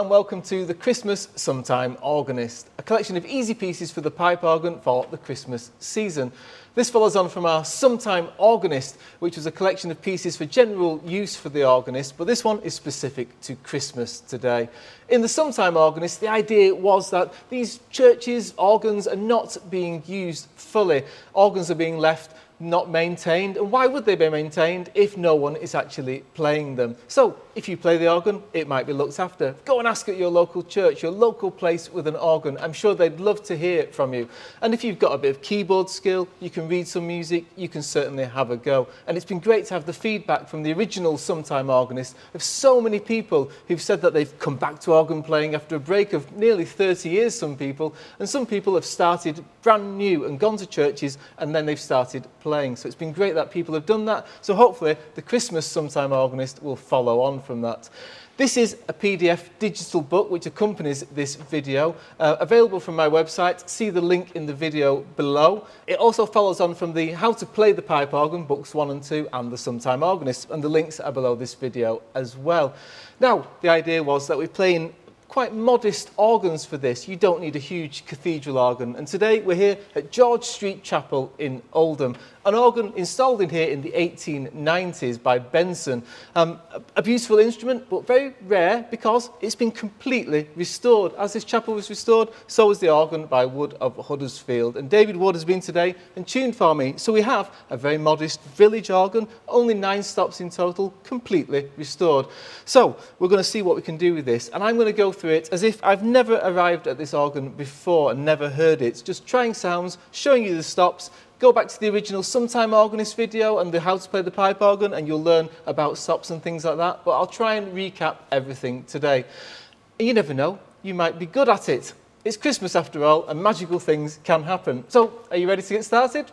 and welcome to the Christmas Sometime Organist, a collection of easy pieces for the pipe organ for the Christmas season. This follows on from our Sometime Organist, which was a collection of pieces for general use for the organist, but this one is specific to Christmas today. In the Sometime Organist, the idea was that these churches' organs are not being used fully. Organs are being left not maintained, and why would they be maintained if no one is actually playing them? So if you play the organ, it might be looked after. Go and ask at your local church, your local place with an organ. I'm sure they'd love to hear it from you. And if you've got a bit of keyboard skill, you can read some music, you can certainly have a go. And it's been great to have the feedback from the original Sometime Organist of so many people who've said that they've come back to organ playing after a break of nearly 30 years, some people, and some people have started brand new and gone to churches and then they've started playing. So it's been great that people have done that. So hopefully the Christmas Sometime Organist will follow on from that. This is a PDF digital book which accompanies this video, available from my website. See the link in the video below. It also follows on from the How to Play the Pipe Organ, books 1 and 2, and the Sometime Organist, and the links are below this video as well. Now, the idea was that we're playing quite modest organs for this. You don't need a huge cathedral organ. And today we're here at George Street Chapel in Oldham. An organ installed in here in the 1890s by Benson. A beautiful instrument, but very rare because it's been completely restored. As this chapel was restored, so was the organ by Wood of Huddersfield. And David Wood has been today and tuned for me. So we have a very modest village organ, only 9 stops in total, completely restored. So we're going to see what we can do with this. And I'm going to go through it as if I've never arrived at this organ before and never heard it. Just trying sounds, showing you the stops. Go back to the original Sometime Organist video and the How to Play the Pipe Organ and you'll learn about stops and things like that. But I'll try and recap everything today. And you never know, you might be good at it. It's Christmas after all and magical things can happen. So, are you ready to get started?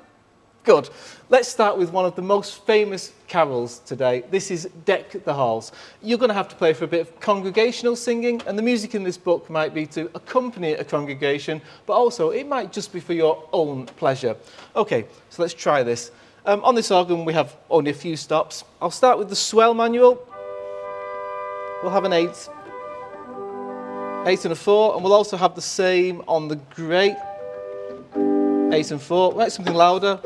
Good. Let's start with one of the most famous carols today. This is Deck the Halls. You're going to have to play for a bit of congregational singing, and the music in this book might be to accompany a congregation, but also it might just be for your own pleasure. Okay, so let's try this. On this organ we have only a few stops. I'll start with the swell manual. We'll have an 8, 8 and a 4, and we'll also have the same on the great. 8 and 4. We'll make something louder.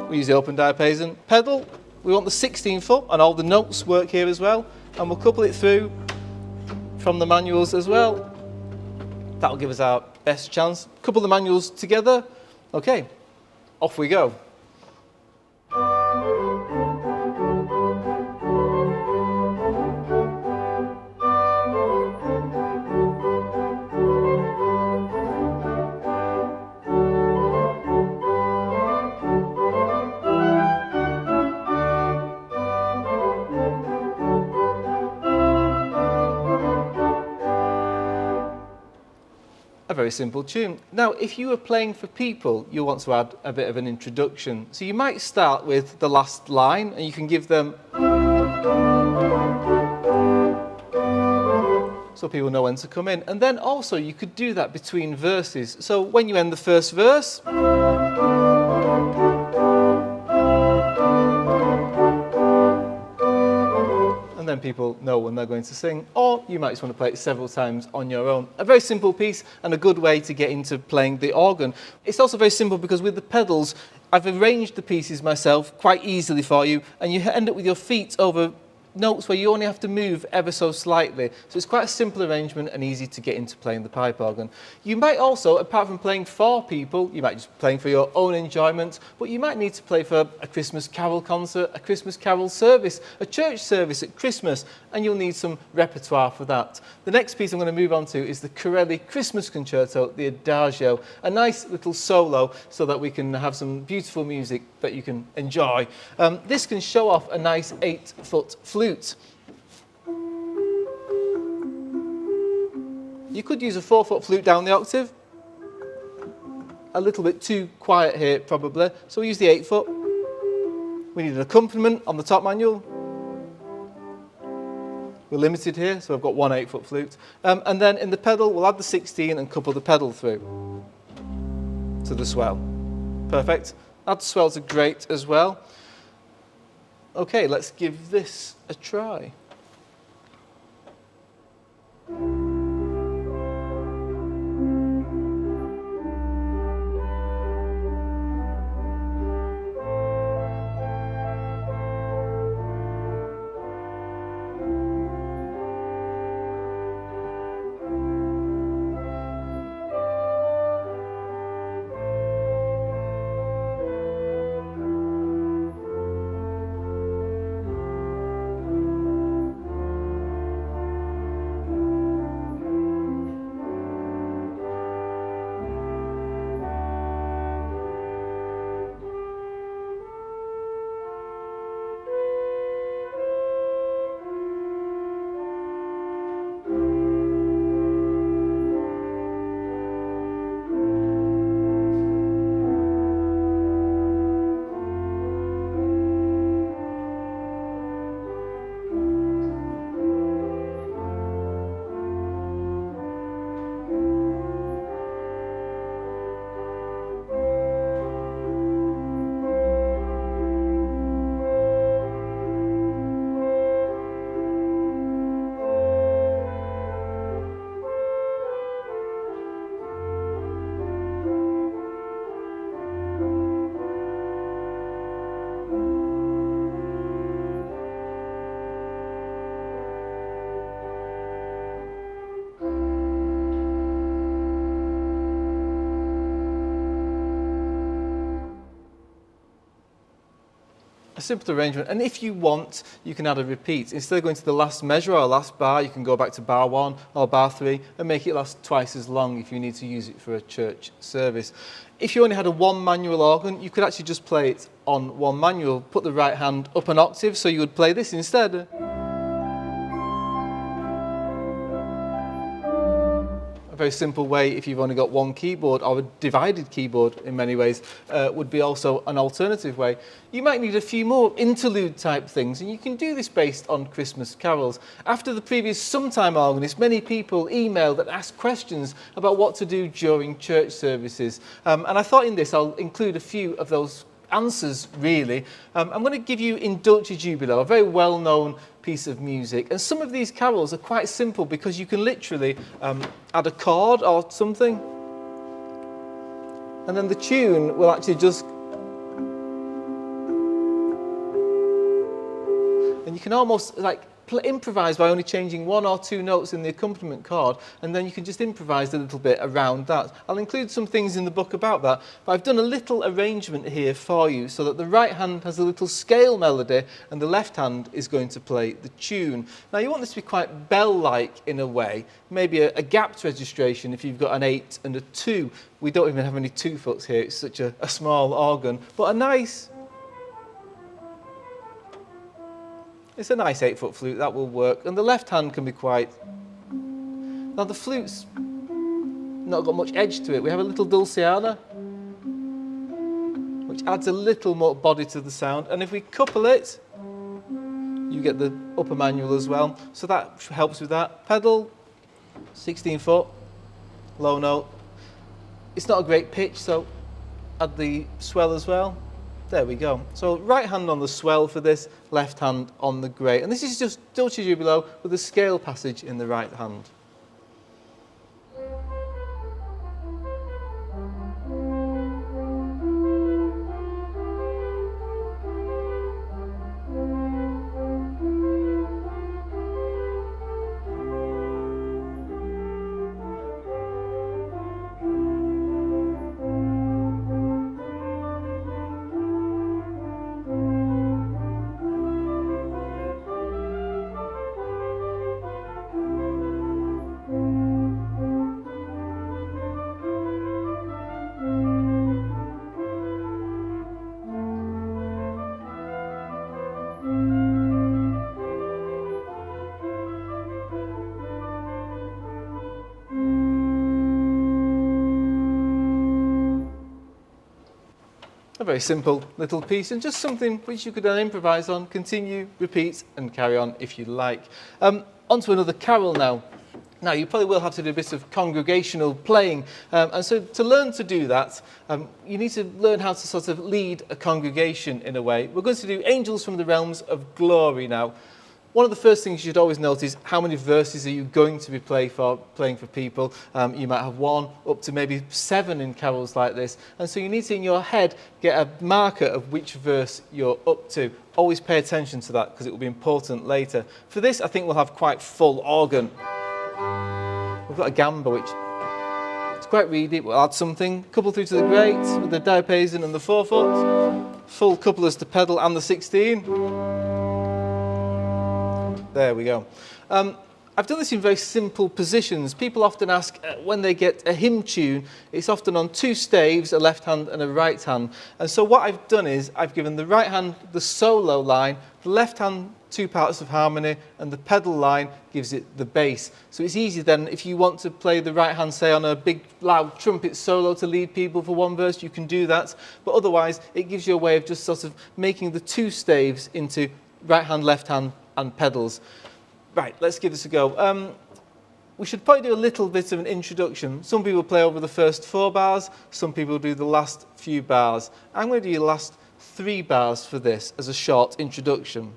We use the open diapason. Pedal, we want the 16 foot, and all the notes work here as well. And we'll couple it through from the manuals as well. That'll give us our best chance. Couple the manuals together. Okay, off we go. A very simple tune. Now, if you were playing for people, you'll want to add a bit of an introduction. So you might start with the last line, and you can give them so people know when to come in. And then also you could do that between verses. So when you end the first verse, then people know when they're going to sing, or you might just want to play it several times on your own. A very simple piece and a good way to get into playing the organ. It's also very simple because with the pedals, I've arranged the pieces myself quite easily for you, and you end up with your feet over notes where you only have to move ever so slightly. So it's quite a simple arrangement and easy to get into playing the pipe organ. You might also, apart from playing for people, you might just be playing for your own enjoyment, but you might need to play for a Christmas Carol concert, a Christmas Carol service, a church service at Christmas, and you'll need some repertoire for that. The next piece I'm going to move on to is the Corelli Christmas Concerto, the Adagio, a nice little solo so that we can have some beautiful music that you can enjoy. This can show off a nice 8-foot flute. You could use a 4-foot flute down the octave. A little bit too quiet here probably, so we use the 8-foot. We need an accompaniment on the top manual. We're limited here, so I've got one 8-foot flute. And then in the pedal, we'll add the 16 and couple the pedal through to the swell. Perfect. Add swells are great as well. Okay, let's give this a try. simple arrangement. And if you want, you can add a repeat. Instead of going to the last measure or last bar, you can go back to bar 1 or bar 3 and make it last twice as long if you need to use it for a church service. If you only had a one manual organ, you could actually just play it on one manual. Put the right hand up an octave, so you would play this instead. A very simple way, if you've only got one keyboard, or a divided keyboard in many ways, would be also an alternative way. You might need a few more interlude type things, and you can do this based on Christmas carols. After the previous Sometime Organist, many people emailed and asked questions about what to do during church services. And I thought in this I'll include a few of those answers, really. I'm going to give you in Dulci Jubilo, a very well-known piece of music. And some of these carols are quite simple because you can literally add a chord or something. And then the tune will actually just... And you can almost like improvise by only changing one or two notes in the accompaniment chord, and then you can just improvise a little bit around that. I'll include some things in the book about that, but I've done a little arrangement here for you so that the right hand has a little scale melody and the left hand is going to play the tune. Now you want this to be quite bell-like in a way, maybe a gapped registration if you've got an 8 and a 2. We don't even have any 2-foots here, it's such a small organ, but a nice... It's a nice 8-foot flute, that will work. And the left hand can be quite... Now the flute's not got much edge to it. We have a little dulciana, which adds a little more body to the sound. And if we couple it, you get the upper manual as well. So that helps with that. Pedal, 16-foot, low note. It's not a great pitch, so add the swell as well. There we go. So right hand on the swell for this, left hand on the grey. And this is just Dulci Jubilo with a scale passage in the right hand. A very simple little piece, and just something which you could then improvise on, continue, repeat, and carry on if you like. On to another carol now. Now, you probably will have to do a bit of congregational playing, and so to learn to do that, you need to learn how to sort of lead a congregation in a way. We're going to do Angels from the Realms of Glory now. One of the first things you should always note is how many verses are you going to be playing for people. You might have 1 up to maybe 7 in carols like this. And so you need to, in your head, get a marker of which verse you're up to. Always pay attention to that because it will be important later. For this, I think we'll have quite full organ. We've got a gamba, which is quite reedy. We'll add something. Couple through to the great with the diapason and the 4-foot. Full couplers to pedal and the 16. There we go. I've done this in very simple positions. People often ask when they get a hymn tune, it's often on 2 staves, a left hand and a right hand. And so what I've done is I've given the right hand the solo line, the left hand 2 parts of harmony, and the pedal line gives it the bass. So it's easy then, if you want to play the right hand, say on a big loud trumpet solo to lead people for one verse, you can do that. But otherwise, it gives you a way of just sort of making the 2 staves into right hand, left hand, and pedals. Right, let's give this a go. We should probably do a little bit of an introduction. Some people play over the first 4 bars, some people do the last few bars. I'm going to do the last 3 bars for this as a short introduction.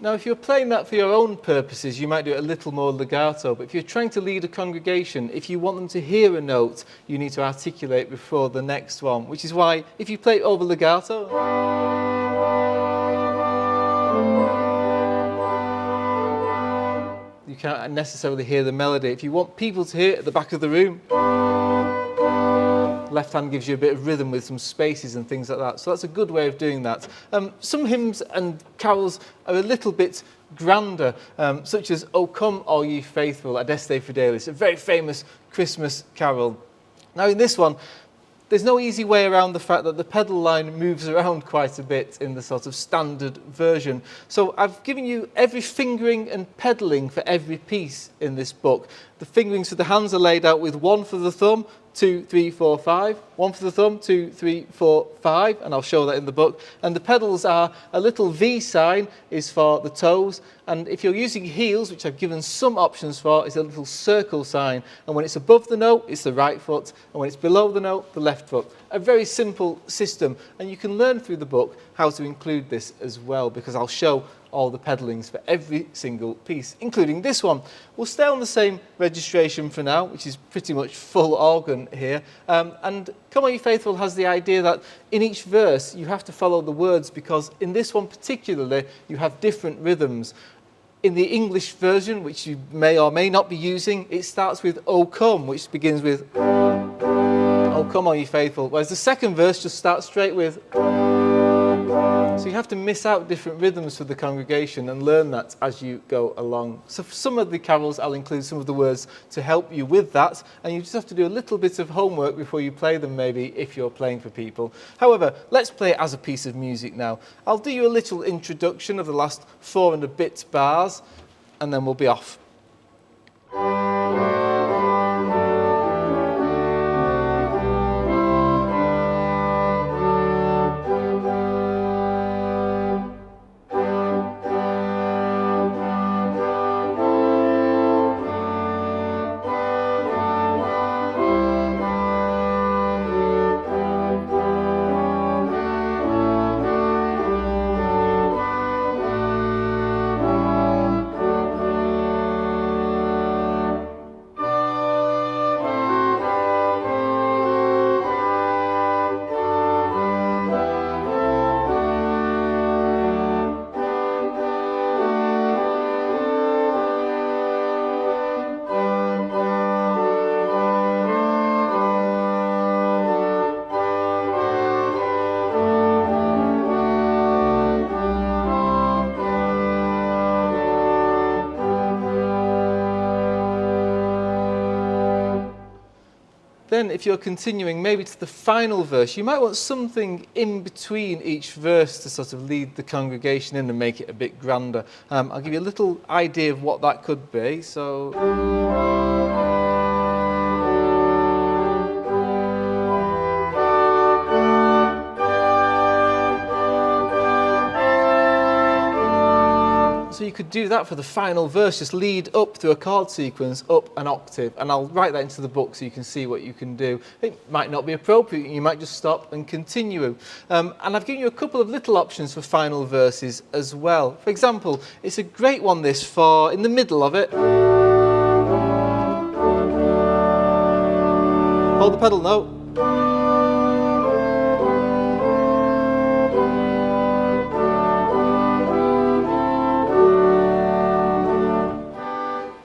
Now, if you're playing that for your own purposes, you might do it a little more legato, but if you're trying to lead a congregation, if you want them to hear a note, you need to articulate before the next one, which is why if you play it over legato, you can't necessarily hear the melody. If you want people to hear it at the back of the room, left hand gives you a bit of rhythm with some spaces and things like that. So that's a good way of doing that. Some hymns and carols are a little bit grander, such as O Come All Ye Faithful, Adeste Fideles, a very famous Christmas carol. Now in this one, there's no easy way around the fact that the pedal line moves around quite a bit in the sort of standard version. So I've given you every fingering and pedalling for every piece in this book. The fingerings for the hands are laid out with 1 for the thumb, 2, 3, 4, 5, 1 for the thumb, 2, 3, 4, 5, and I'll show that in the book. And the pedals are a little V sign is for the toes, and if you're using heels, which I've given some options for, is a little circle sign. And when it's above the note, it's the right foot, and when it's below the note, the left foot. A very simple system, and you can learn through the book how to include this as well, because I'll show all the pedallings for every single piece, including this one. We'll stay on the same registration for now, which is pretty much full organ here. And Come On Ye Faithful has the idea that in each verse you have to follow the words, because in this one particularly you have different rhythms. In the English version, which you may or may not be using, it starts with O Come, which begins with O Come All Ye Faithful, whereas the second verse just starts straight with. So you have to miss out different rhythms for the congregation and learn that as you go along. So for some of the carols, I'll include some of the words to help you with that, and you just have to do a little bit of homework before you play them, maybe, if you're playing for people. However, let's play it as a piece of music now. I'll do you a little introduction of the last 4 and a bit bars, and then we'll be off. Then if you're continuing maybe to the final verse, you might want something in between each verse to sort of lead the congregation in and make it a bit grander. I'll give you a little idea of what that could be. So you could do that for the final verse, just lead up through a chord sequence, up an octave, and I'll write that into the book so you can see what you can do. It might not be appropriate, you might just stop and continue. And I've given you a couple of little options for final verses as well. For example, it's a great one this for, in the middle of it, hold the pedal note.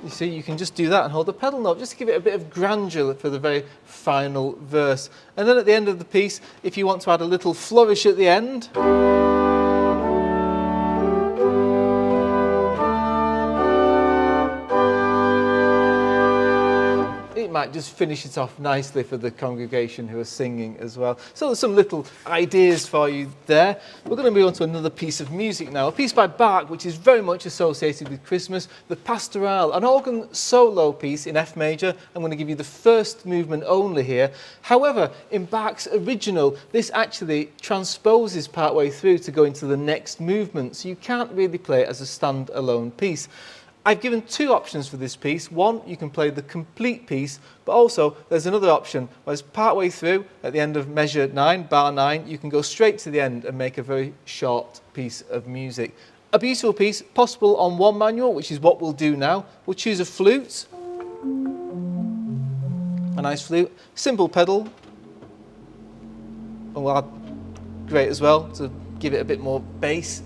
So you can just do that and hold the pedal note, just to give it a bit of grandeur for the very final verse. And then at the end of the piece, if you want to add a little flourish at the end, it might just finish it off nicely for the congregation who are singing as well. So there's some little ideas for you there. We're going to move on to another piece of music now, a piece by Bach which is very much associated with Christmas, the Pastoral, an organ solo piece in F major. I'm going to give you the first movement only here. However, in Bach's original, this actually transposes partway through to go into the next movement, so you can't really play it as a stand-alone piece. I've given 2 options for this piece. One, you can play the complete piece, but also there's another option, whereas partway through, at the end of measure 9, bar 9, you can go straight to the end and make a very short piece of music. A beautiful piece, possible on one manual, which is what we'll do now. We'll choose a flute, a nice flute, simple pedal. Oh, well, great as well to give it a bit more bass.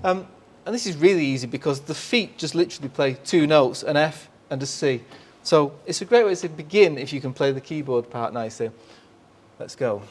And this is really easy because the feet just literally play two notes, an F and a C. So it's a great way to begin if you can play the keyboard part nicely. Let's go.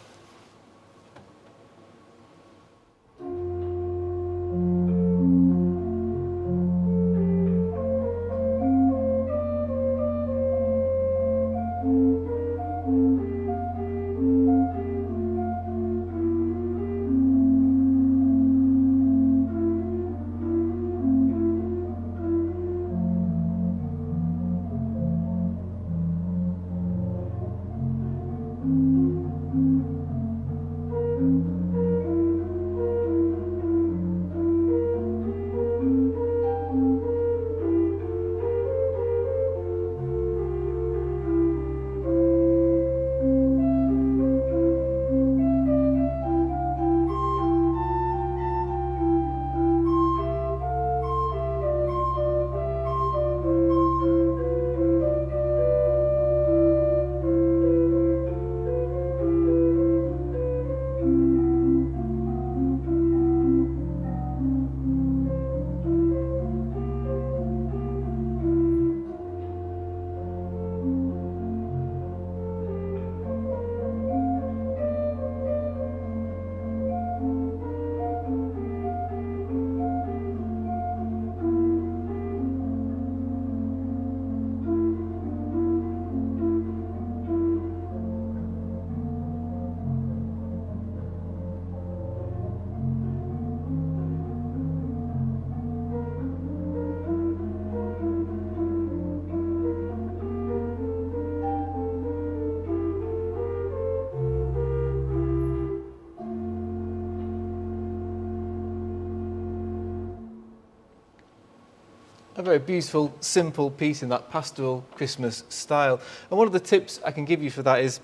A very beautiful, simple piece in that pastoral Christmas style. And one of the tips I can give you for that is,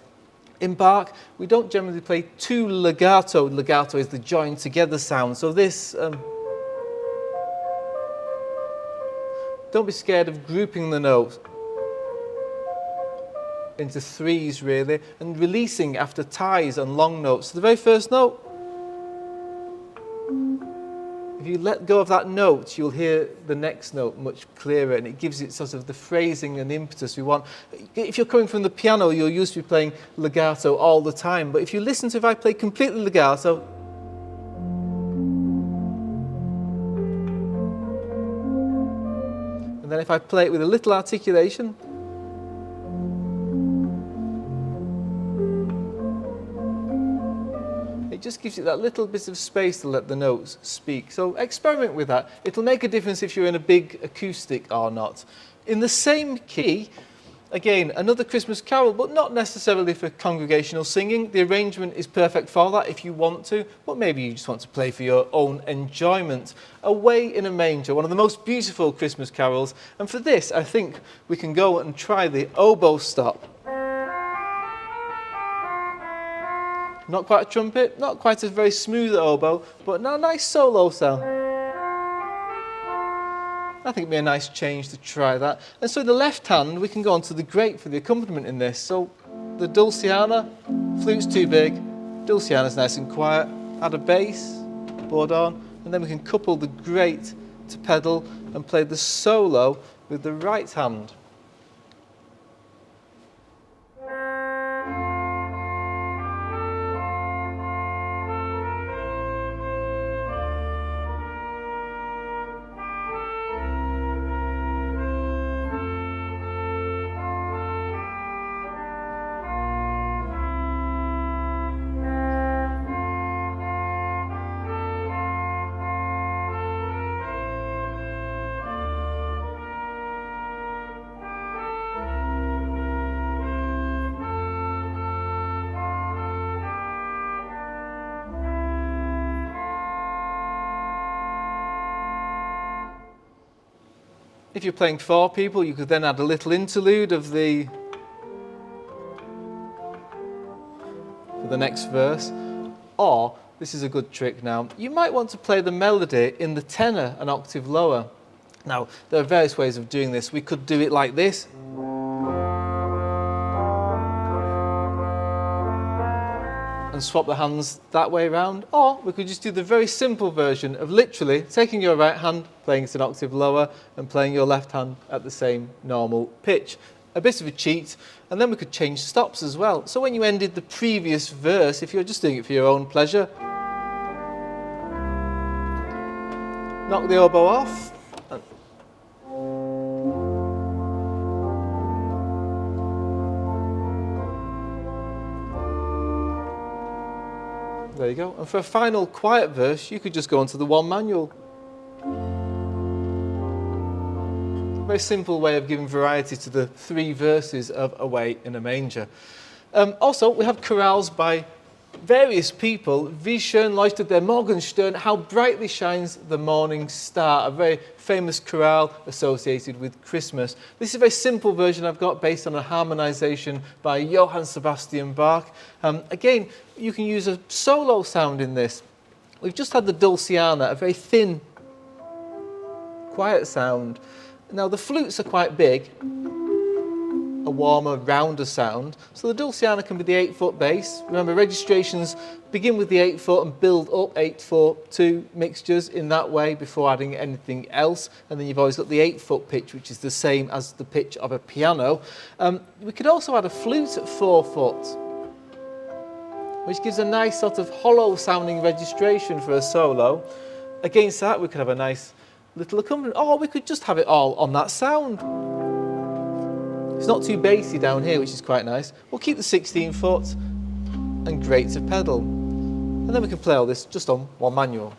in Bach, we don't generally play too legato. Legato is the joined together sound. So this, don't be scared of grouping the notes into threes really, and releasing after ties and long notes. So the very first note, if you let go of that note, you'll hear the next note much clearer, and it gives it sort of the phrasing and impetus we want. If you're coming from the piano, you'll used to be playing legato all the time, but if you listen to if I play completely legato, and then if I play it with a little articulation, it just gives you that little bit of space to let the notes speak. So experiment with that. It'll make a difference if you're in a big acoustic or not. In the same key, again, another Christmas carol, but not necessarily for congregational singing. The arrangement is perfect for that if you want to, but maybe you just want to play for your own enjoyment. Away in a Manger, one of the most beautiful Christmas carols. And for this, I think we can go and try the oboe stop. Not quite a trumpet, not quite a very smooth oboe, but a nice solo sound. I think it'd be a nice change to try that. And so the left hand, we can go on to the great for the accompaniment in this. So the Dulciana, flute's too big, Dulciana's nice and quiet, add a bass, board on, and then we can couple the great to pedal and play the solo with the right hand. If you're playing for people, you could then add a little interlude of for the next verse. Or, this is a good trick now, you might want to play the melody in the tenor an octave lower. Now, there are various ways of doing this. We could do it like this. And swap the hands that way around, or we could just do the very simple version of literally taking your right hand, playing it an octave lower, and playing your left hand at the same normal pitch. A bit of a cheat, and then we could change stops as well. So when you ended the previous verse, if you're just doing it for your own pleasure, knock the oboe off. There you go. And for a final quiet verse, you could just go onto the one manual. A very simple way of giving variety to the 3 verses of Away in a Manger. Also, we have chorales by various people. Wie schön leuchtet der Morgenstern, how brightly shines the morning star, a very famous chorale associated with Christmas. This is a very simple version I've got based on a harmonization by Johann Sebastian Bach. Again, you can use a solo sound in this. We've just had the Dulciana, a very thin, quiet sound. Now the flutes are quite big, a warmer, rounder sound. So the Dulciana can be the 8-foot bass. Remember, registrations begin with the 8-foot and build up 8/4-2 mixtures in that way before adding anything else. And then you've always got the 8-foot pitch, which is the same as the pitch of a piano. We could also add a flute at 4-foot, which gives a nice sort of hollow sounding registration for a solo. Against that, we could have a nice little accompaniment, or we could just have it all on that sound. It's not too bassy down here, which is quite nice. We'll keep the 16-foot and great to pedal. And then we can play all this just on one manual.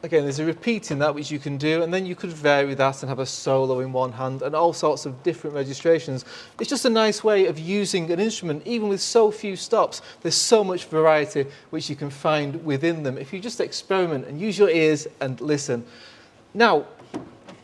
Again, there's a repeat in that which you can do, and then you could vary that and have a solo in one hand and all sorts of different registrations. It's just a nice way of using an instrument, even with so few stops. There's so much variety which you can find within them if you just experiment and use your ears and listen. Now,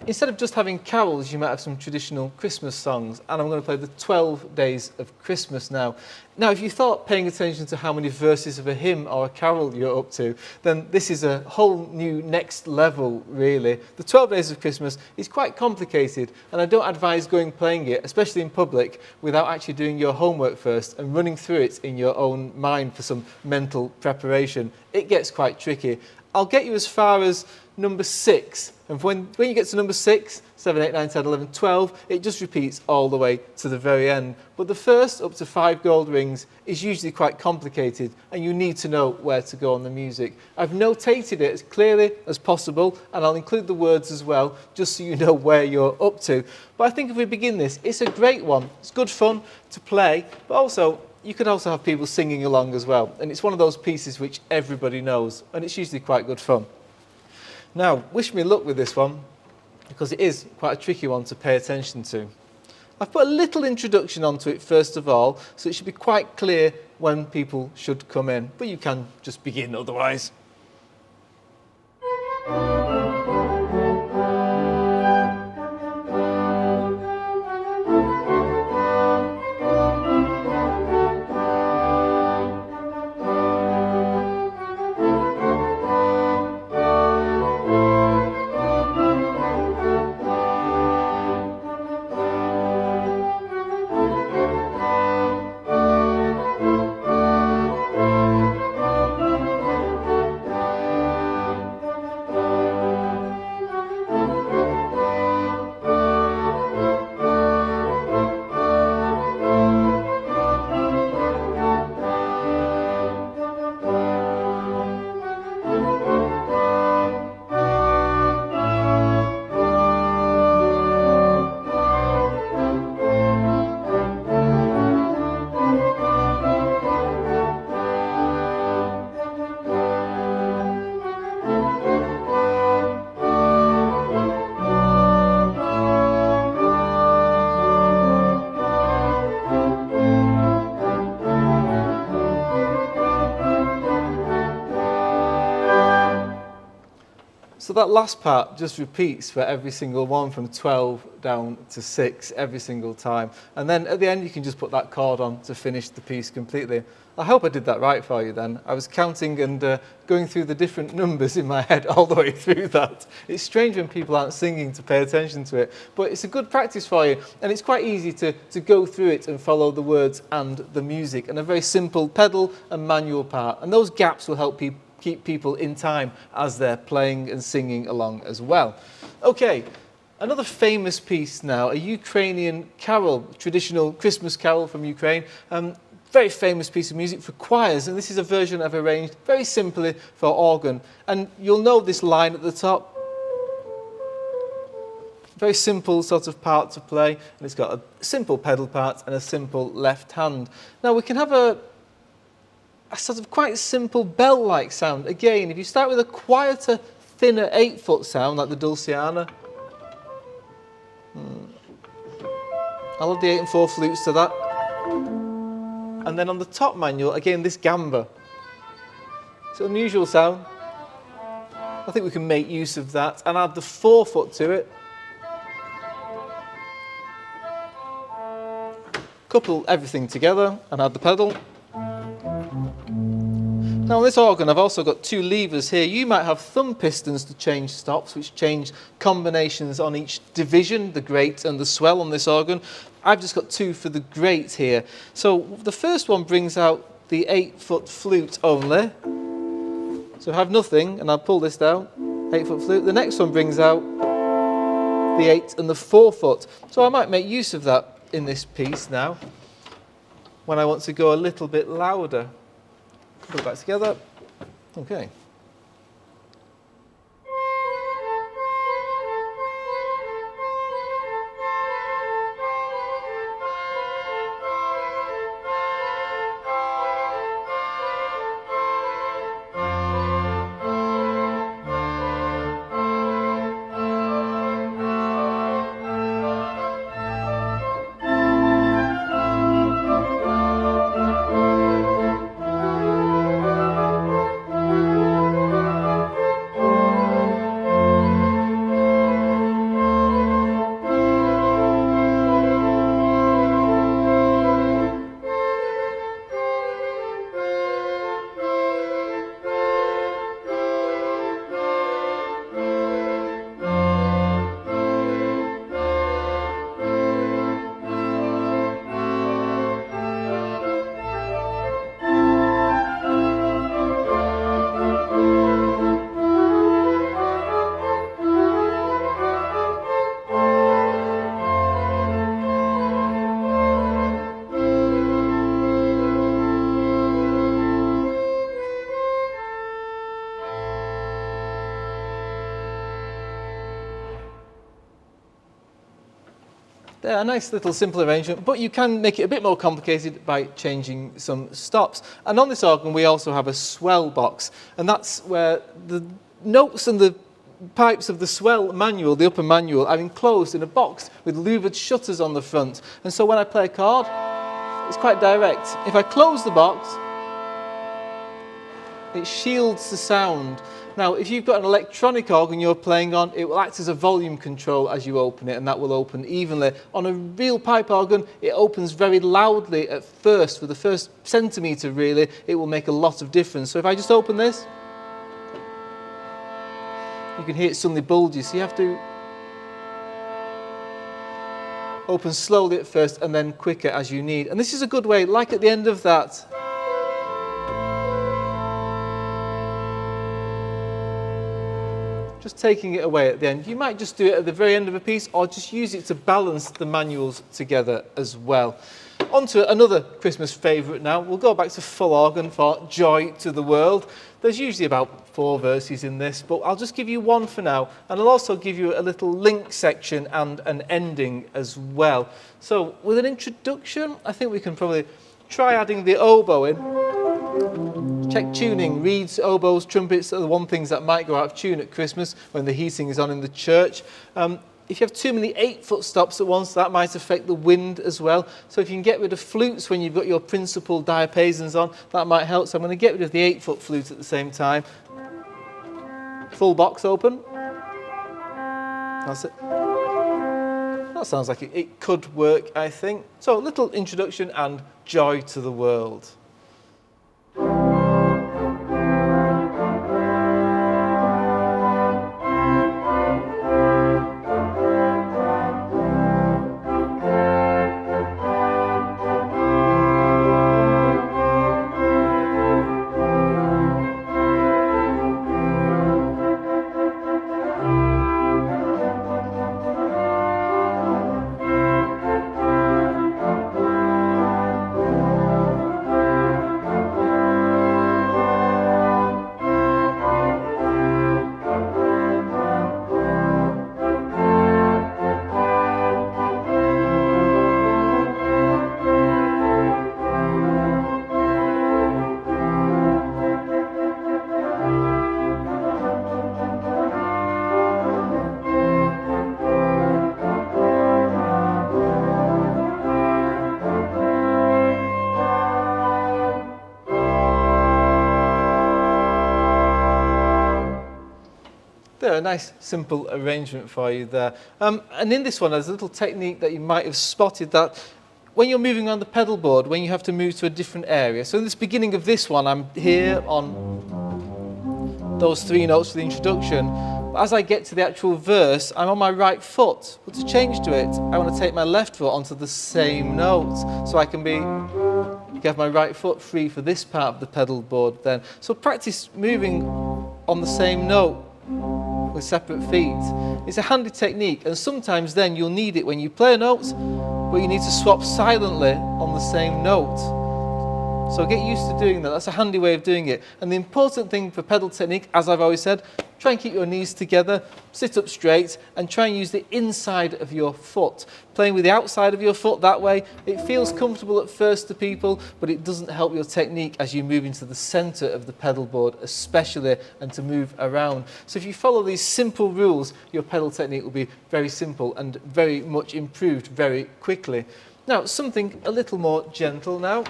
instead of just having carols, you might have some traditional Christmas songs, and I'm going to play the 12 Days of Christmas now. Now, if you thought paying attention to how many verses of a hymn or a carol you're up to, then this is a whole new next level, really. The 12 Days of Christmas is quite complicated, and I don't advise going playing it, especially in public, without actually doing your homework first and running through it in your own mind for some mental preparation. It gets quite tricky. I'll get you as far as number 6, and when you get to number 6, 7, 8, 9, 10, 11, 12, it just repeats all the way to the very end. But the first up to 5 gold rings is usually quite complicated, and you need to know where to go on the music. I've notated it as clearly as possible, and I'll include the words as well, just so you know where you're up to. But I think if we begin this, it's a great one. It's good fun to play, but also you could also have people singing along as well. And it's one of those pieces which everybody knows, and it's usually quite good fun. Now, wish me luck with this one, because it is quite a tricky one to pay attention to. I've put a little introduction onto it first of all, so it should be quite clear when people should come in, but you can just begin otherwise. that last part just repeats for every single one from 12 down to 6 every single time. And then at the end you can just put that chord on to finish the piece completely. I hope I did that right for you then. I was counting and going through the different numbers in my head all the way through that. It's strange when people aren't singing to pay attention to it, but it's a good practice for you, and it's quite easy to go through it and follow the words and the music, and a very simple pedal and manual part. And those gaps will help keep people in time as they're playing and singing along as well. Okay, another famous piece now, a Ukrainian carol, traditional Christmas carol from Ukraine. Very famous piece of music for choirs, and this is a version I've arranged very simply for organ. And you'll know this line at the top. Very simple sort of part to play, and it's got a simple pedal part and a simple left hand. Now we can have a sort of quite simple bell-like sound. Again, if you start with a quieter, thinner 8-foot sound like the Dulciana. I'll add the 8 and 4 flutes to that. And then on the top manual, again, this gamba. It's an unusual sound. I think we can make use of that and add the 4-foot to it. Couple everything together and add the pedal. Now on this organ I've also got 2 levers here. You might have thumb pistons to change stops, which change combinations on each division, the great and the swell on this organ. I've just got 2 for the great here. So the first one brings out the 8-foot flute only. So I have nothing, and I'll pull this down, 8-foot flute. The next one brings out the 8 and the 4-foot. So I might make use of that in this piece now, when I want to go a little bit louder. Put it back together. Okay. They're a nice little simple arrangement, but you can make it a bit more complicated by changing some stops. And on this organ we also have a swell box, and that's where the notes and the pipes of the swell manual, the upper manual, are enclosed in a box with louvered shutters on the front. And so when I play a chord, it's quite direct. If I close the box, it shields the sound. Now, if you've got an electronic organ you're playing on, it will act as a volume control as you open it, and that will open evenly. On a real pipe organ, it opens very loudly at first. For the first centimetre, really, it will make a lot of difference. So if I just open this, you can hear it suddenly bulges. So you have to open slowly at first and then quicker as you need. And this is a good way, like at the end of that, just taking it away at the end. You might just do it at the very end of a piece, or just use it to balance the manuals together as well. On to another Christmas favourite now. We'll go back to full organ for Joy to the World. There's usually about 4 verses in this, but I'll just give you one for now, and I'll also give you a little link section and an ending as well. So with an introduction, I think we can probably try adding the oboe in. Check tuning. Reeds, oboes, trumpets are the one things that might go out of tune at Christmas when the heating is on in the church. If you have too many 8-foot stops at once, that might affect the wind as well. So if you can get rid of flutes when you've got your principal diapasons on, that might help. So I'm going to get rid of the 8-foot flute at the same time. Full box open. That's it. That sounds like it could work, I think. So, a little introduction and joy to the world. A nice simple arrangement for you there. And in this one there's a little technique that you might have spotted, that when you're moving around the pedal board, when you have to move to a different area. So in this beginning of this one, I'm here on those 3 notes for the introduction. But as I get to the actual verse, I'm on my right foot. But to change to it, I want to take my left foot onto the same note. So I can have my right foot free for this part of the pedal board then. So practice moving on the same note with separate feet. It's a handy technique, and sometimes then you'll need it when you play notes, but you need to swap silently on the same note. So get used to doing that. That's a handy way of doing it. And the important thing for pedal technique, as I've always said, try and keep your knees together, sit up straight, and try and use the inside of your foot. Playing with the outside of your foot that way, it feels comfortable at first to people, but it doesn't help your technique as you move into the centre of the pedal board especially, and to move around. So if you follow these simple rules, your pedal technique will be very simple and very much improved very quickly. Now, something a little more gentle now.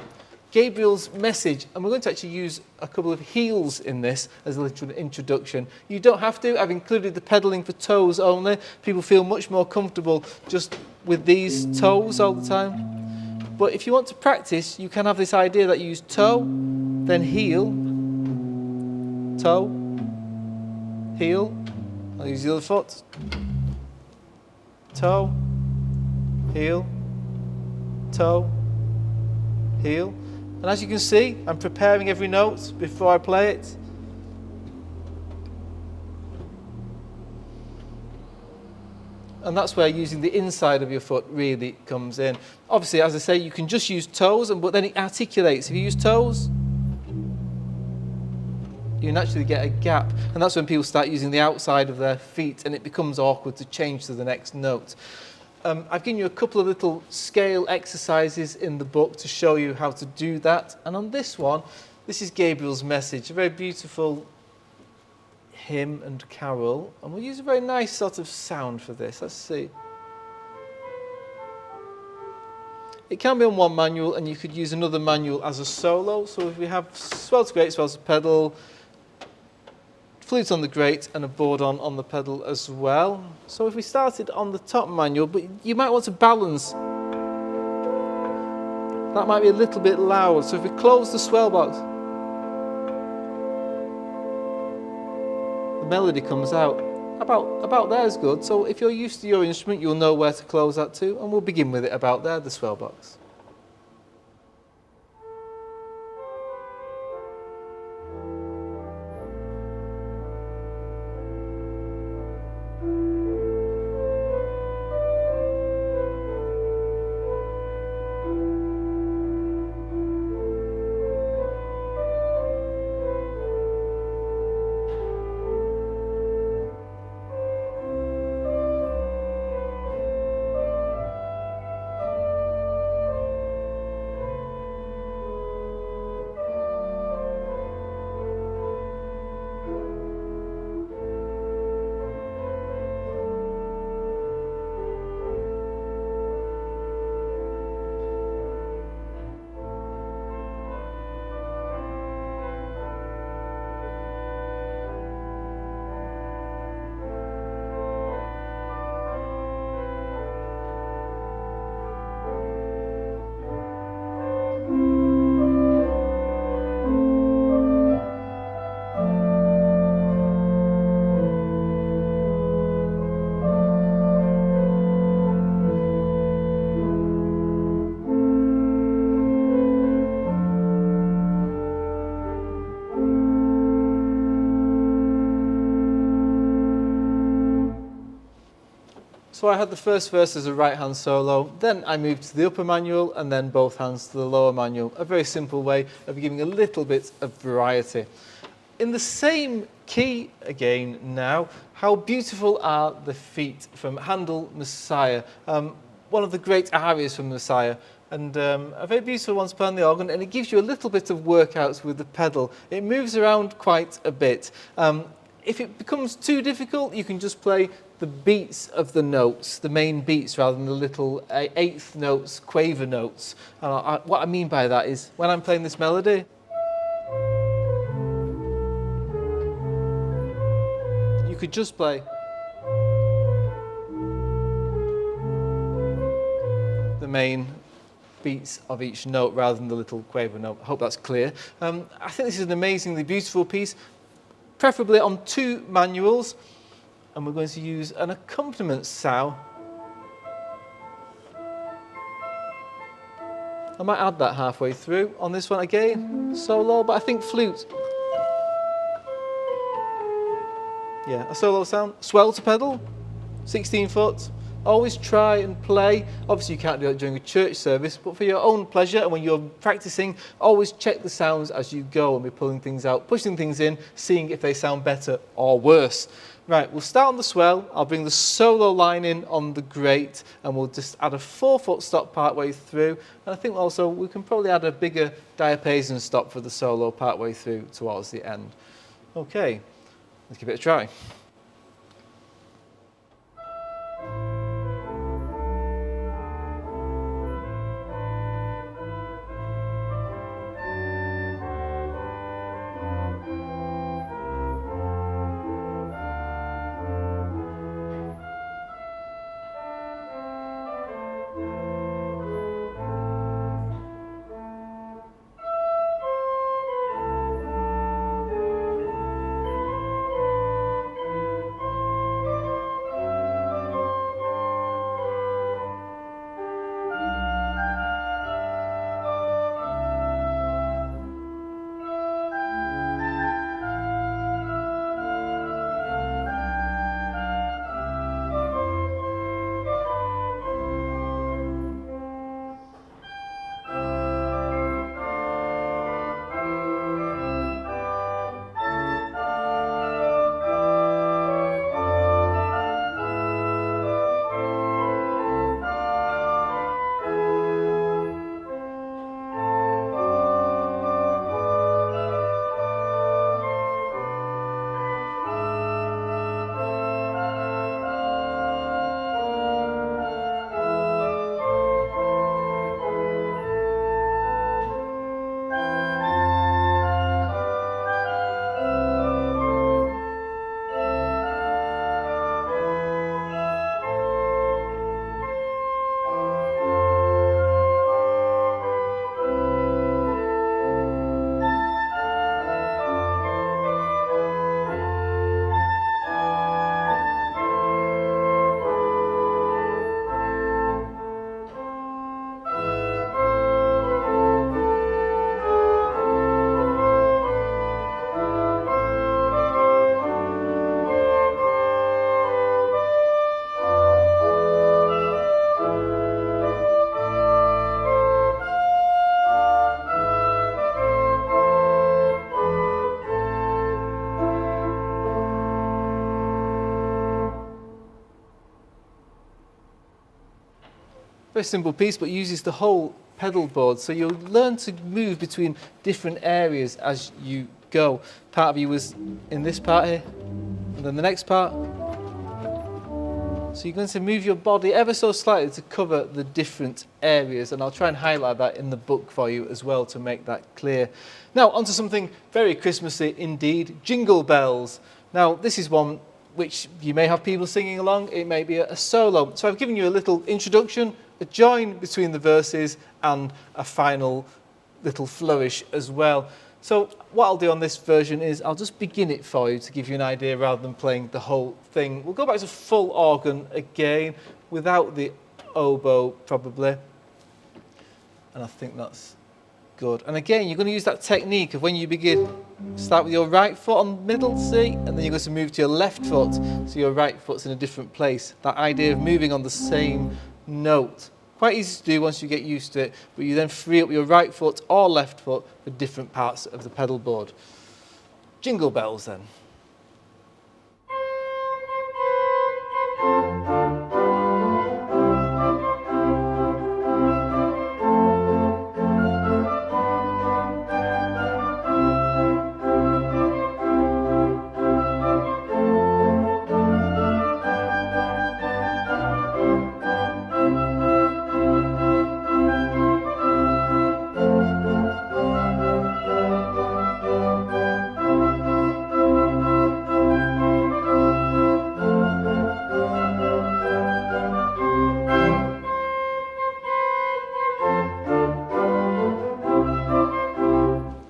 Gabriel's message, and we're going to actually use a couple of heels in this as a little introduction. You don't have to. I've included the pedalling for toes only. People feel much more comfortable just with these toes all the time. But if you want to practice, you can have this idea that you use toe, then heel, toe, heel. I'll use the other foot. Toe, heel, toe, heel. And as you can see, I'm preparing every note before I play it. And that's where using the inside of your foot really comes in. Obviously, as I say, you can just use toes, but then it articulates. If you use toes, you naturally get a gap. And that's when people start using the outside of their feet, and it becomes awkward to change to the next note. I've given you a couple of little scale exercises in the book to show you how to do that. And on this one, this is Gabriel's message, a very beautiful hymn and carol. And we'll use a very nice sort of sound for this. Let's see. It can be on one manual, and you could use another manual as a solo. So if we have swell to great, swell to pedal, flute on the grate, and a board on the pedal as well. So if we started on the top manual, but you might want to balance. That might be a little bit loud. So if we close the swell box, the melody comes out. About there is good. So if you're used to your instrument, you'll know where to close that to, and we'll begin with it about there, the swell box. So I had the first verse as a right hand solo, then I moved to the upper manual and then both hands to the lower manual. A very simple way of giving a little bit of variety. In the same key again now, How Beautiful Are the Feet from Handel, Messiah. One of the great arias from Messiah, and a very beautiful one to play on the organ, and it gives you a little bit of workouts with the pedal. It moves around quite a bit. If it becomes too difficult, you can just play the beats of the notes, the main beats, rather than the little eighth notes, quaver notes. What I mean by that is, when I'm playing this melody, you could just play the main beats of each note rather than the little quaver note. I hope that's clear. I think this is an amazingly beautiful piece, preferably on 2 manuals, and we're going to use an accompaniment sow. I might add that halfway through on this one again, solo, but I think flute. Yeah, a solo sound, swell to pedal, 16 foot. Always try and play. Obviously you can't do it during a church service, but for your own pleasure and when you're practicing, always check the sounds as you go and be pulling things out, pushing things in, seeing if they sound better or worse. Right, we'll start on the swell. I'll bring the solo line in on the great, and we'll just add a 4-foot stop part way through. And I think also we can probably add a bigger diapason stop for the solo part way through towards the end. Okay, let's give it a try. Very simple piece, but uses the whole pedal board, so you'll learn to move between different areas as you go. Part of you was in this part here, and then the next part. So you're going to move your body ever so slightly to cover the different areas, and I'll try and highlight that in the book for you as well to make that clear. Now onto something very Christmassy indeed, Jingle Bells. Now this is one which you may have people singing along, it may be a solo. So I've given you a little introduction, a join between the verses and a final little flourish as well. So what I'll do on this version is I'll just begin it for you to give you an idea rather than playing the whole thing. We'll go back to full organ again without the oboe probably. And I think that's Good. And again, you're going to use that technique of when you begin, start with your right foot on middle C, and then you're going to move to your left foot, so your right foot's in a different place. That idea of moving on the same note. Quite easy to do once you get used to it, but you then free up your right foot or left foot for different parts of the pedal board. Jingle Bells then.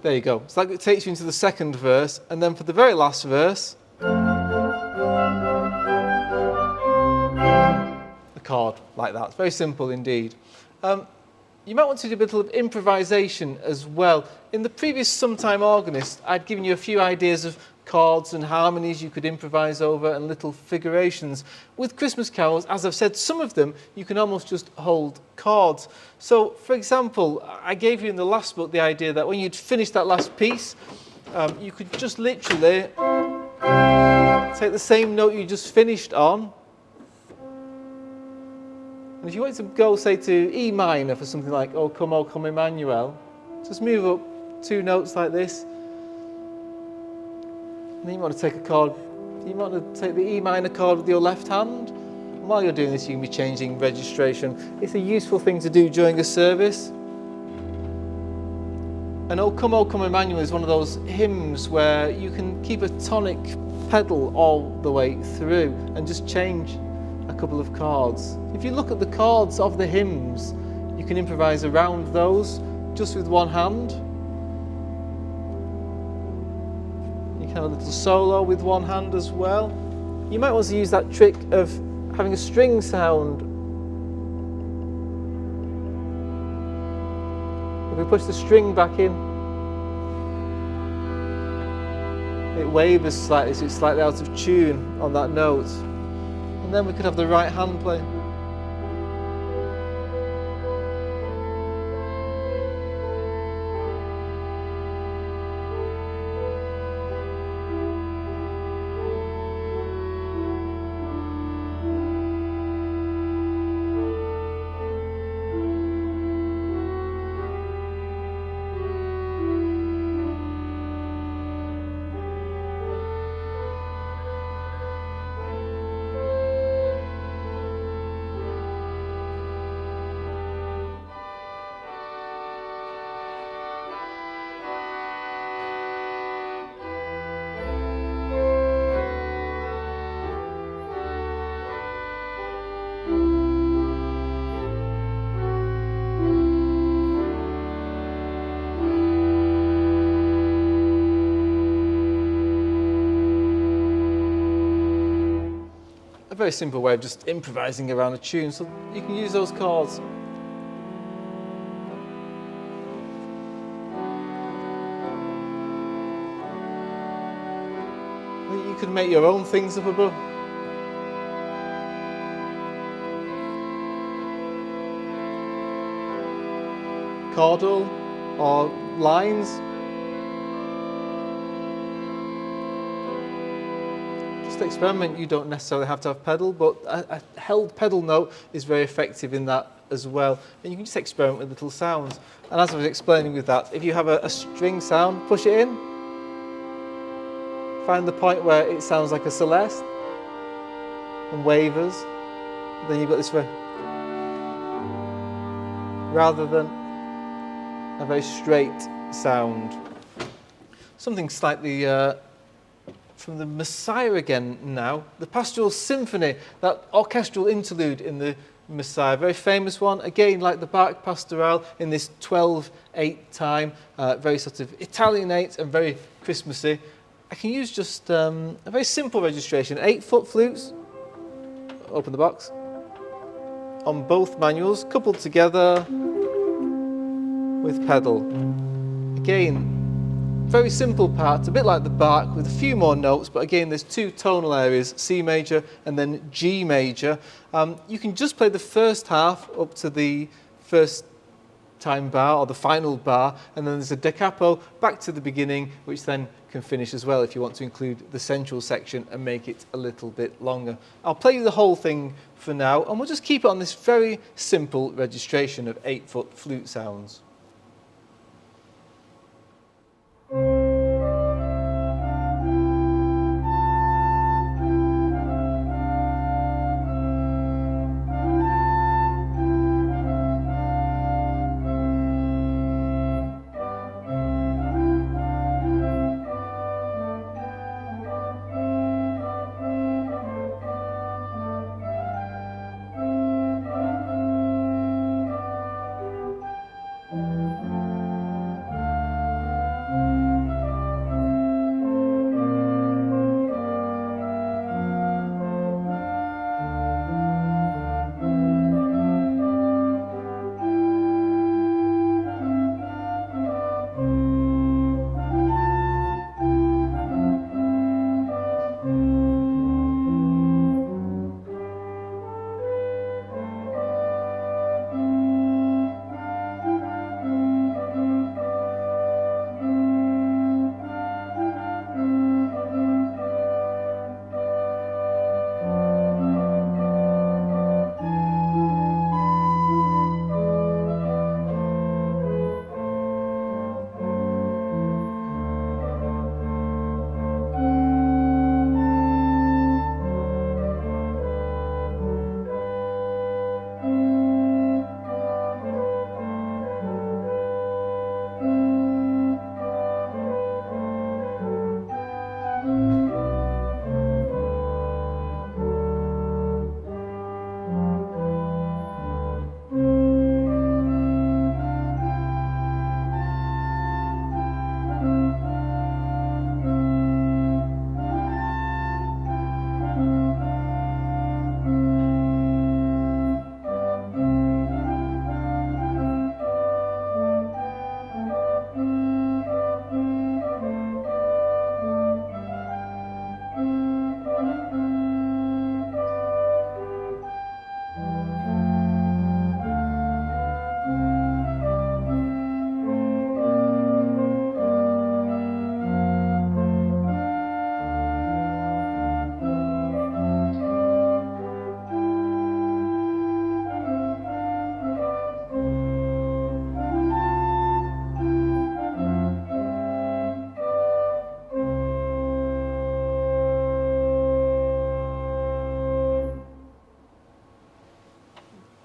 There you go. So that takes you into the second verse, and then for the very last verse, a chord like that. It's very simple indeed. You might want to do a bit of improvisation as well. In the previous Sometime Organist, I'd given you a few ideas of chords and harmonies you could improvise over and little figurations. With Christmas carols, as I've said, some of them you can almost just hold chords. So, for example, I gave you in the last book the idea that when you'd finish that last piece, you could just literally take the same note you just finished on, and if you want to go, say, to E minor for something like O come, Emmanuel, just move up 2 notes like this. And then you want to take a chord, you want to take the E minor chord with your left hand. And while you're doing this, you can be changing registration. It's a useful thing to do during a service. And O come, Emmanuel is one of those hymns where you can keep a tonic pedal all the way through and just change a couple of chords. If you look at the chords of the hymns, you can improvise around those just with one hand. You can have a little solo with one hand as well. You might want to use that trick of having a string sound. If we push the string back in, it wavers slightly, so it's slightly out of tune on that note. And then we could have the right hand play. A very simple way of just improvising around a tune, so you can use those chords. You can make your own things up above. Chordal or lines. Just experiment. You don't necessarily have to have pedal, but a held pedal note is very effective in that as well. And you can just experiment with little sounds. And as I was explaining with that, if you have a string sound, push it in. Find the point where it sounds like a celeste and wavers. Then you've got this rather than a very straight sound. Something slightly from the Messiah again now. The Pastoral Symphony, that orchestral interlude in the Messiah, very famous one. Again, like the Bach Pastoral in this 12/8 time, very sort of Italianate and very Christmassy. I can use just a very simple registration, 8-foot flutes, open the box, on both manuals, coupled together. with pedal. Again, very simple part, a bit like the Bach with a few more notes, but again there's two tonal areas, C major and then G major. You can just play the first half up to the first time bar or the final bar, and then there's a da capo back to the beginning, which then can finish as well if you want to include the central section and make it a little bit longer. I'll play you the whole thing for now, and we'll just keep it on this very simple registration of 8-foot flute sounds.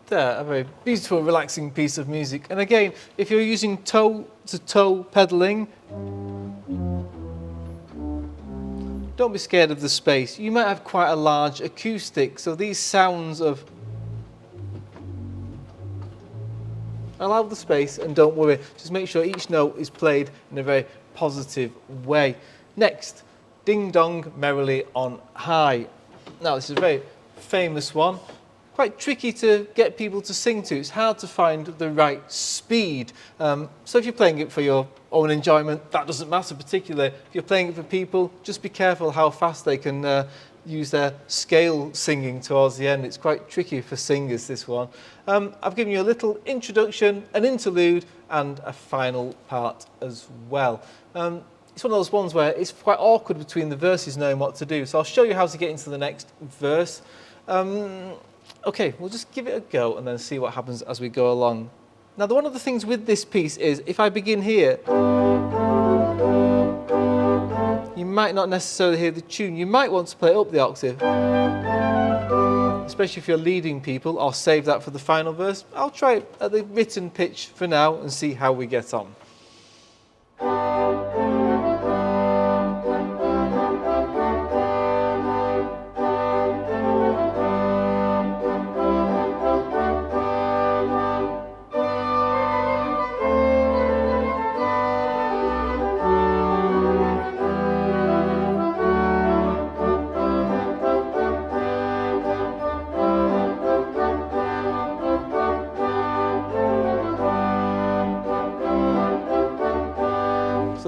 There, a very beautiful, relaxing piece of music. And again, if you're using toe-to-toe pedaling, don't be scared of the space. You might have quite a large acoustic, so these sounds of... Allow the space and don't worry. Just make sure each note is played in a very positive way. Next, Ding Dong Merrily on High. Now, this is a very famous one. Quite tricky to get people to sing to. It's hard to find the right speed. So if you're playing it for your own enjoyment, that doesn't matter particularly. If you're playing it for people, just be careful how fast they can use their scale singing towards the end. It's quite tricky for singers, this one. I've given you a little introduction, an interlude, and a final part as well. It's one of those ones where it's quite awkward between the verses knowing what to do. So I'll show you how to get into the next verse. Okay, we'll just give it a go and then see what happens as we go along. Now, one of the things with this piece is if I begin here, you might not necessarily hear the tune. You might want to play up the octave, especially if you're leading people. I'll save that for the final verse. I'll try it at the written pitch for now and see how we get on.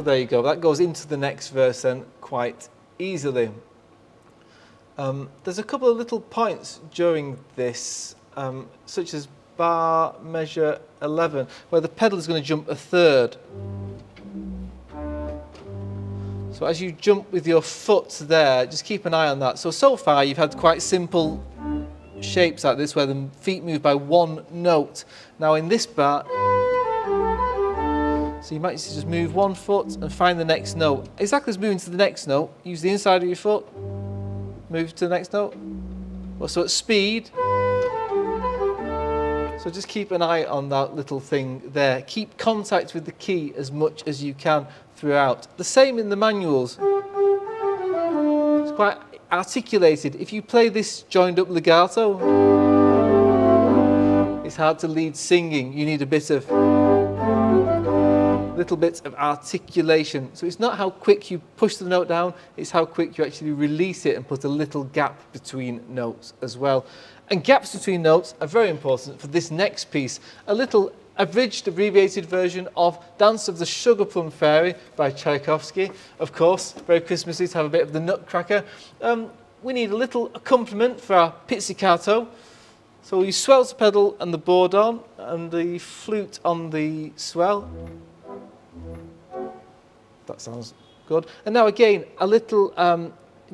So there you go, that goes into the next verse then quite easily. There's a couple of little points during this, such as bar measure 11, where the pedal is going to jump a third. So as you jump with your foot there, just keep an eye on that. So far you've had quite simple shapes like this, where the feet move by one note. Now in this bar, so you might just move one foot and find the next note. Exactly as moving to the next note, use the inside of your foot, move to the next note. Well, so at speed, so just keep an eye on that little thing there. Keep contact with the key as much as you can throughout. The same in the manuals. It's quite articulated. If you play this joined up legato, it's hard to lead singing. You need a little bit of articulation. So it's not how quick you push the note down, it's how quick you actually release it and put a little gap between notes as well. And gaps between notes are very important for this next piece. A little abridged, abbreviated version of Dance of the Sugar Plum Fairy by Tchaikovsky. Of course, very Christmassy to have a bit of the Nutcracker. We need a little accompaniment for our pizzicato. So we swell the pedal and the bourdon and the flute on the swell. That sounds good. And now again, a little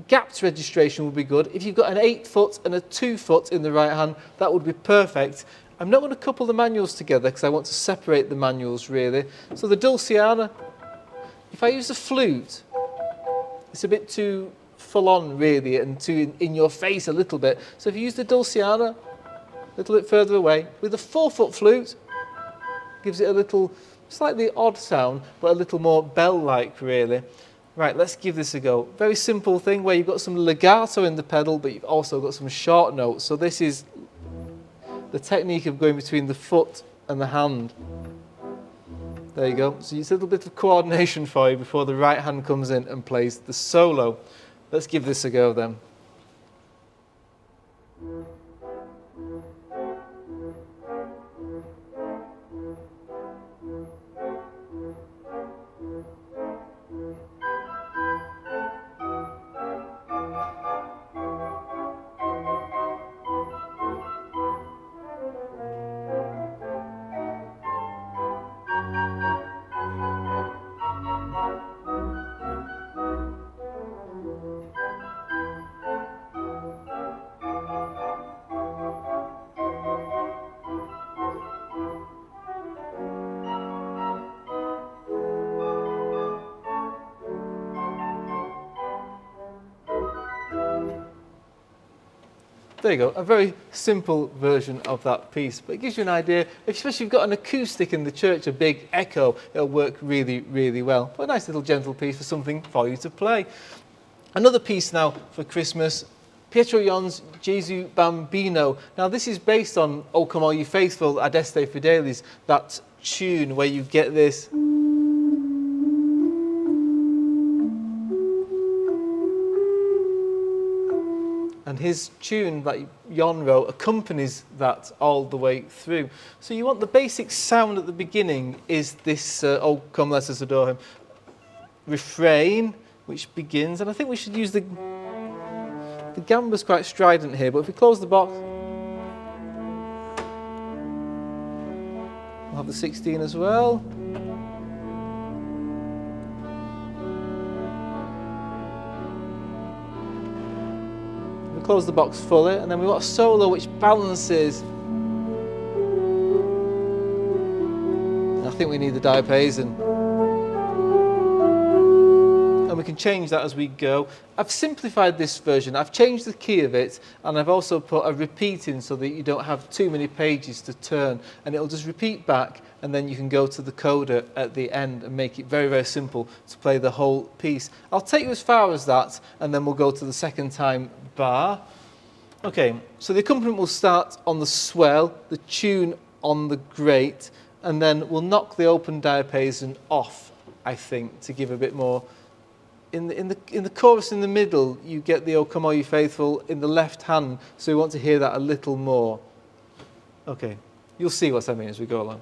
gapped registration would be good. If you've got an 8-foot and a 2-foot in the right hand, that would be perfect. I'm not going to couple the manuals together because I want to separate the manuals really. So the Dulciana, if I use the flute, it's a bit too full on really and too in your face a little bit. So if you use the Dulciana, a little bit further away, with a 4-foot flute, gives it a little slightly odd sound, but a little more bell-like really. Right, let's give this a go. Very simple thing where you've got some legato in the pedal, but you've also got some short notes. So this is the technique of going between the foot and the hand. There you go. So it's a little bit of coordination for you before the right hand comes in and plays the solo. Let's give this a go then. There you go, a very simple version of that piece, but it gives you an idea, especially if you've got an acoustic in the church, a big echo, it'll work really, really well. But a nice little gentle piece for something for you to play. Another piece now for Christmas, Pietro Gesú Bambino. Now this is based on O Come All You Faithful, Adeste Fideles, that tune where you get this. And his tune that Jon wrote accompanies that all the way through. So you want the basic sound at the beginning is this, oh come let us adore him, refrain, which begins, and I think we should use the gamba's quite strident here, but if we close the box, we'll have the 16 as well. Close the box fully, and then we've got a solo which balances. I think we need the diapason. And we can change that as we go. I've simplified this version. I've changed the key of it, and I've also put a repeat in so that you don't have too many pages to turn, and it'll just repeat back, and then you can go to the coda at the end and make it very, very simple to play the whole piece. I'll take you as far as that, and then we'll go to the second time bar. Okay, so the accompaniment will start on the swell, the tune on the great, and then we'll knock the open diapason off, I think, to give a bit more. In the chorus in the middle, you get the O Come All You Faithful in the left hand, so we want to hear that a little more. Okay, you'll see what I mean as we go along.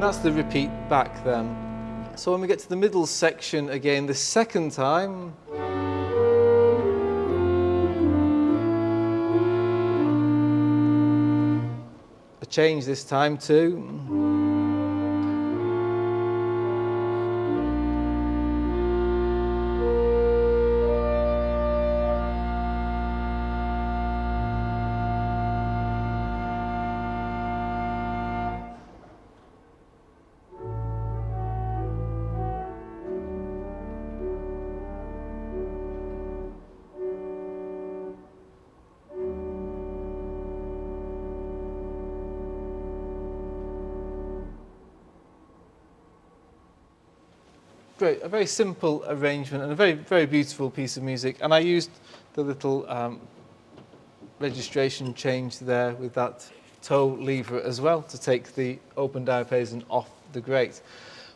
And that's the repeat back then. So when we get to the middle section again, the second time, a change this time too. Great, a very simple arrangement and a very, very beautiful piece of music. And I used the little registration change there with that toe lever as well to take the open diapason off the grate.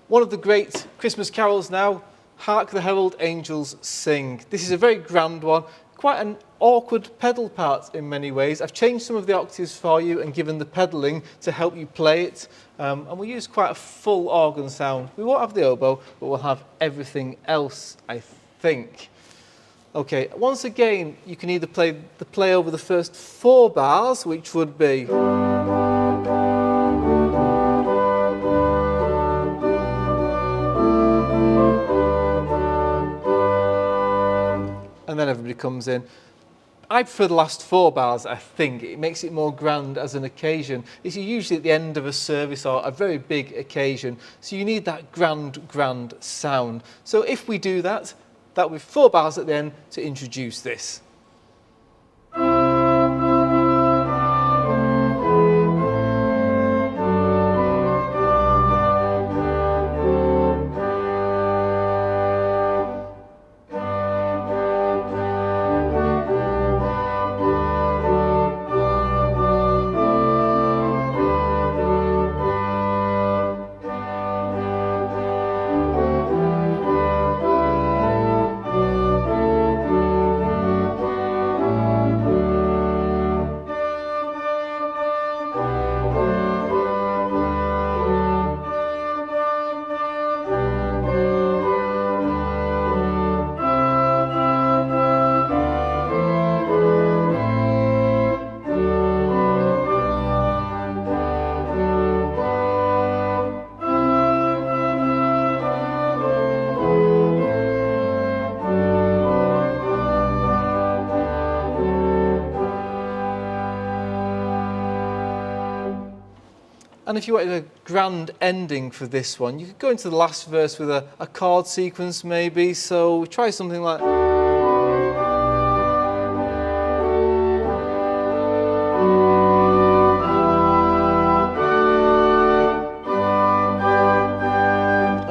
One of the great Christmas carols now, Hark the Herald Angels Sing. This is a very grand one, quite an awkward pedal part in many ways. I've changed some of the octaves for you and given the pedalling to help you play it. And we'll use quite a full organ sound. We won't have the oboe, but we'll have everything else, I think. Okay, once again, you can either play over the first 4 bars, which would be... and then everybody comes in. I prefer the last 4 bars, I think. It makes it more grand as an occasion. It's usually at the end of a service or a very big occasion, so you need that grand sound. So if we do that, that with 4 bars at the end to introduce this. And if you wanted a grand ending for this one, you could go into the last verse with a chord sequence maybe. So try something like...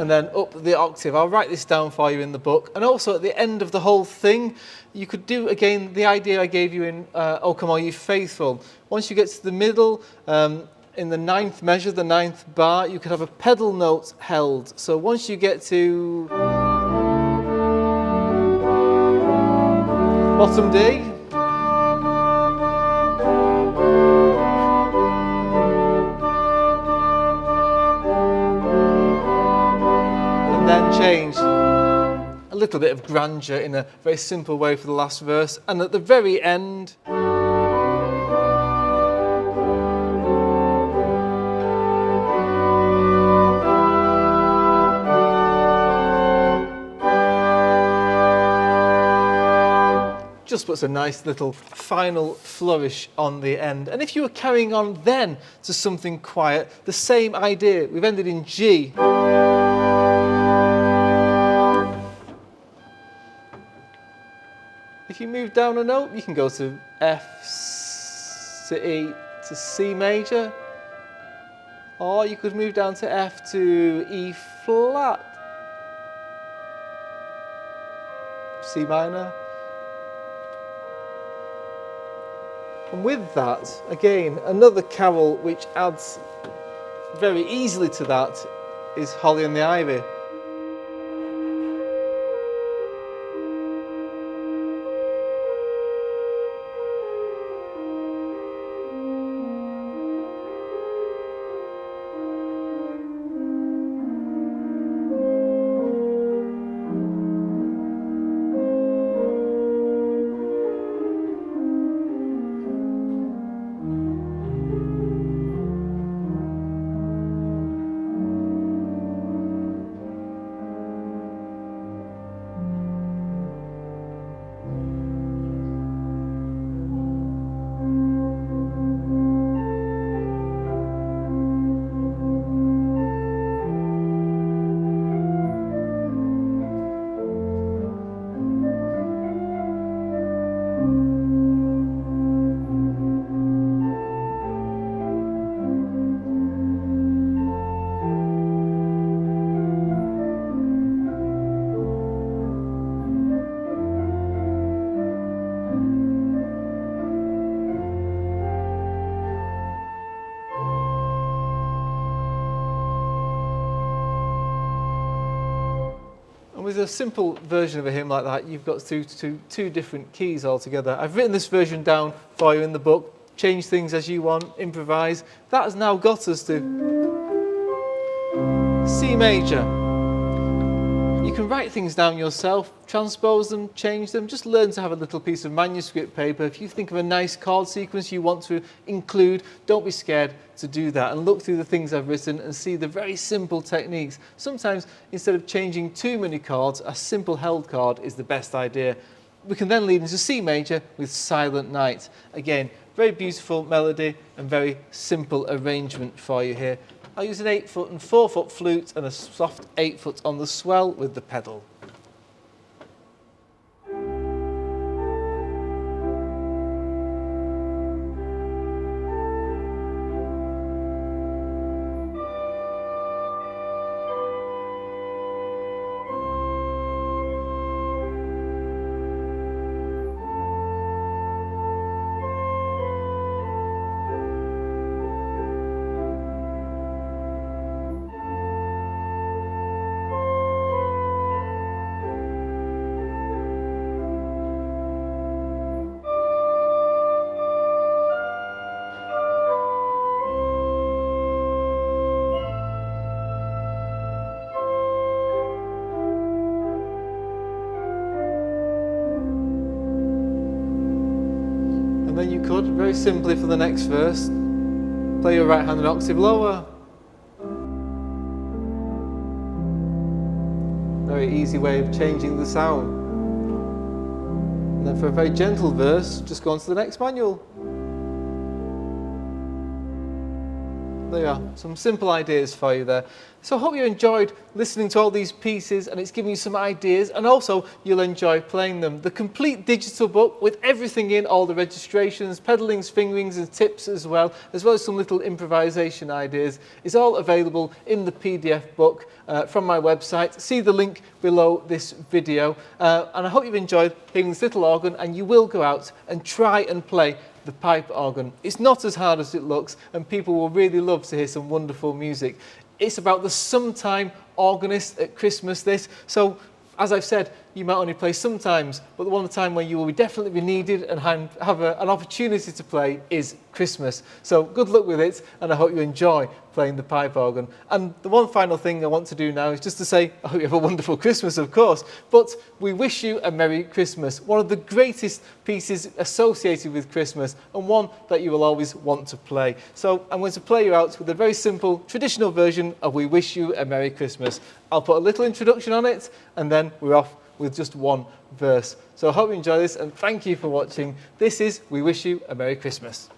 and then up the octave. I'll write this down for you in the book. And also at the end of the whole thing, you could do, again, the idea I gave you in O Come All Ye Faithful. Once you get to the middle, in the 9th measure, the 9th bar, you could have a pedal note held. So once you get to bottom D, and then change a little bit of grandeur in a very simple way for the last verse. And at the very end, just puts a nice little final flourish on the end. And if you were carrying on then to something quiet, the same idea. We've ended in G. If you move down a note, you can go to F to E to C major, or you could move down to F to E flat, C minor. And with that, again, another carol which adds very easily to that is Holly and the Ivy. with a simple version of a hymn like that, you've got two different keys altogether. I've written this version down for you in the book. Change things as you want, improvise. That has now got us to C major. You can write things down yourself, transpose them, change them. Just learn to have a little piece of manuscript paper. If you think of a nice chord sequence you want to include, don't be scared to do that and look through the things I've written and see the very simple techniques. Sometimes instead of changing too many chords, a simple held chord is the best idea. We can then lead into C major with Silent Night. Again, very beautiful melody and very simple arrangement for you here. I'll use an 8-foot and 4-foot flute and a soft 8-foot on the swell with the pedal. And then you could, very simply for the next verse, play your right hand an octave lower. Very easy way of changing the sound. And then for a very gentle verse, just go on to the next manual. There you are, some simple ideas for you there. So I hope you enjoyed listening to all these pieces and it's given you some ideas, and also you'll enjoy playing them. The complete digital book with everything in, all the registrations, pedalings, fingerings and tips as well as some little improvisation ideas, is all available in the PDF book from my website. See the link below this video. And I hope you've enjoyed hearing this little organ, and you will go out and try and play the pipe organ. It's not as hard as it looks, and people will really love to hear some wonderful music. It's about the sometime organist at Christmas, this. So, as I've said, you might only play sometimes, but the one time where you will definitely be needed and have an opportunity to play is Christmas. So good luck with it, and I hope you enjoy playing the pipe organ. And the one final thing I want to do now is just to say, I hope you have a wonderful Christmas, of course, but we wish you a Merry Christmas, one of the greatest pieces associated with Christmas, and one that you will always want to play. So I'm going to play you out with a very simple, traditional version of We Wish You a Merry Christmas. I'll put a little introduction on it, and then we're off with just one verse. So I hope you enjoy this, and thank you for watching. This is We Wish You a Merry Christmas.